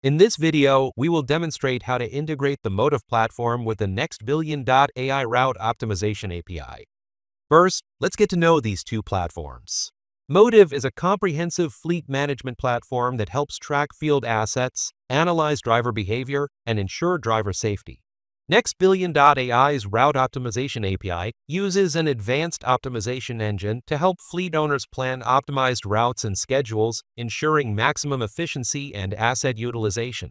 In this video, we will demonstrate how to integrate the Motive platform with the Nextbillion.ai route optimization API. First, let's get to know these two platforms. Motive is a comprehensive fleet management platform that helps track field assets, analyze driver behavior, and ensure driver safety. Nextbillion.ai's route optimization API uses an advanced optimization engine to help fleet owners plan optimized routes and schedules, ensuring maximum efficiency and asset utilization.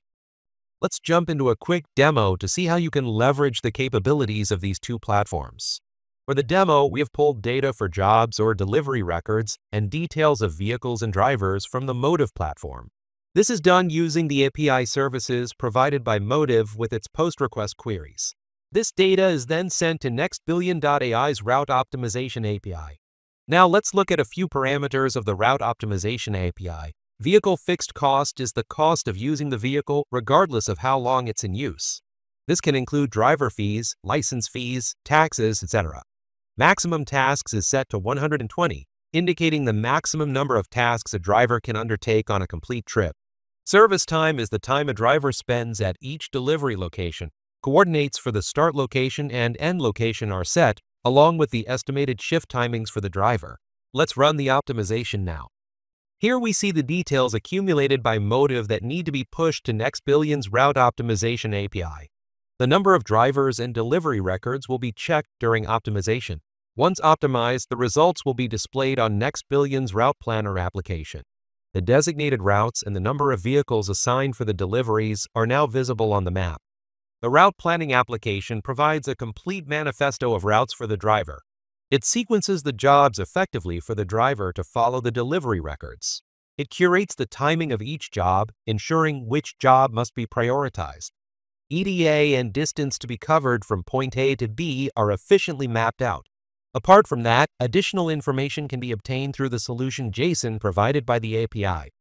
Let's jump into a quick demo to see how you can leverage the capabilities of these two platforms. For the demo, we have pulled data for jobs or delivery records and details of vehicles and drivers from the Motive platform. This is done using the API services provided by Motive with its post-request queries. This data is then sent to Nextbillion.ai's route optimization API. Now let's look at a few parameters of the route optimization API. Vehicle fixed cost is the cost of using the vehicle regardless of how long it's in use. This can include driver fees, license fees, taxes, etc. Maximum tasks is set to 120, indicating the maximum number of tasks a driver can undertake on a complete trip. Service time is the time a driver spends at each delivery location. Coordinates for the start location and end location are set, along with the estimated shift timings for the driver. Let's run the optimization now. Here we see the details accumulated by Motive that need to be pushed to Nextbillion's route optimization API. The number of drivers and delivery records will be checked during optimization. Once optimized, the results will be displayed on Nextbillion's Route Planner application. The designated routes and the number of vehicles assigned for the deliveries are now visible on the map. The route planning application provides a complete manifesto of routes for the driver. It sequences the jobs effectively for the driver to follow the delivery records. It curates the timing of each job, ensuring which job must be prioritized. ETA and distance to be covered from point A to B are efficiently mapped out. Apart from that, additional information can be obtained through the solution JSON provided by the API.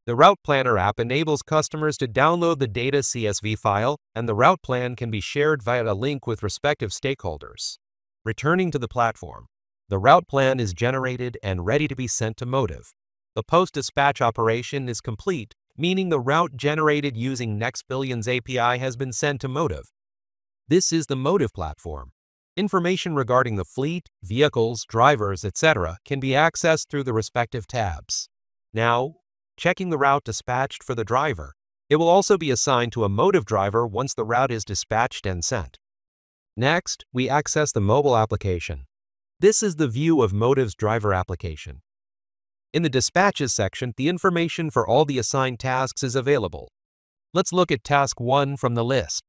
The Route Planner app enables customers to download the data CSV file, and the route plan can be shared via a link with respective stakeholders. Returning to the platform, the route plan is generated and ready to be sent to Motive. The post-dispatch operation is complete, meaning the route generated using Nextbillion's API has been sent to Motive. This is the Motive platform. Information regarding the fleet, vehicles, drivers, etc. can be accessed through the respective tabs. Now, checking the route dispatched for the driver. It will also be assigned to a Motive driver once the route is dispatched and sent. Next, we access the mobile application. This is the view of Motive's driver application. In the Dispatches section, the information for all the assigned tasks is available. Let's look at Task 1 from the list.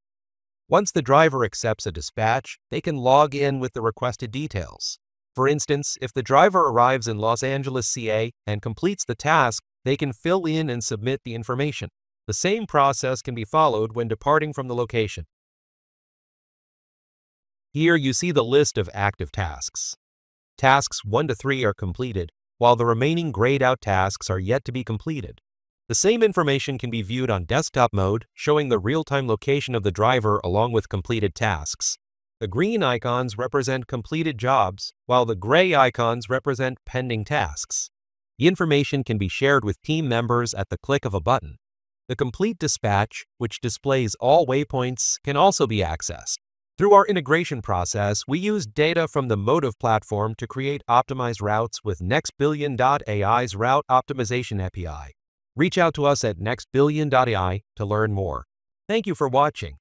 Once the driver accepts a dispatch, they can log in with the requested details. For instance, if the driver arrives in Los Angeles, CA, and completes the task, they can fill in and submit the information. The same process can be followed when departing from the location. Here you see the list of active tasks. Tasks 1 to 3 are completed, while the remaining grayed out tasks are yet to be completed. The same information can be viewed on desktop mode, showing the real-time location of the driver along with completed tasks. The green icons represent completed jobs, while the gray icons represent pending tasks. The information can be shared with team members at the click of a button. The complete dispatch, which displays all waypoints, can also be accessed. Through our integration process, we use data from the Motive platform to create optimized routes with Nextbillion.ai's route optimization API. Reach out to us at Nextbillion.ai to learn more. Thank you for watching.